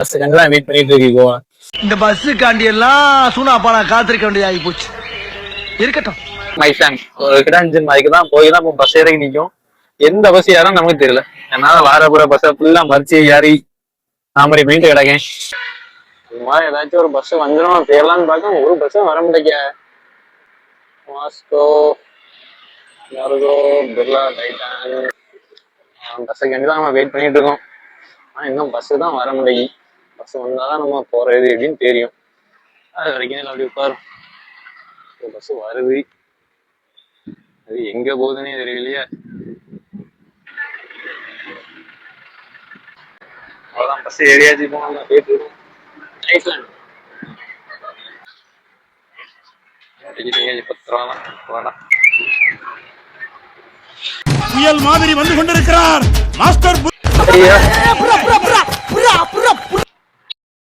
பஸ்ஸுக்காண்டி தான் வெயிட் பண்ணிட்டு இருக்கீங்க. இந்த பஸ்ஸுக்காண்டி எல்லாம் சூனாப்பா நான் காத்திருக்க வேண்டியது ஆகி போச்சு. இருக்கட்டும் மை ஃபேன் ஒரு கிடாஞ்சின் அதுக்கு தான் போய் தான் பஸ் இறங்கி நிற்கும். எந்த பஸ் யாரும் நமக்கு தெரியல. என்னால வார போற பஸ்ஸை ஃபுல்லா மறிச்சு ஏறி தாமரை மீண்டு கிடக்கேன். சும்மா ஏதாச்சும் ஒரு பஸ் வந்துடும் தேரலான்னு பார்க்க ஒரு பஸ்ஸும் வர முடியல. மாஸ்கோ யாருகோ பிர்லா டைட்டான் பஸ்ஸுக்காண்டி தான் நம்ம வெயிட் பண்ணிட்டு இருக்கோம். ஆனா இன்னும் பஸ்ஸு தான் வர முடியல. பஸ் வந்தாதான் நம்ம போறது எப்படின்னு தெரியும். அது வரைக்கும் அப்படி உட்காரும். பஸ் வருது, அது எங்க போகுதுன்னே தெரியலையே. அவ்வளவுதான் பஸ் ஏரியாச்சு போனோம் போயிட்டு இருக்கோம். ஐஸ்லாண்ட் புயல் மாதிரி வந்து கொண்டிருக்கிறார் மாஸ்டர்.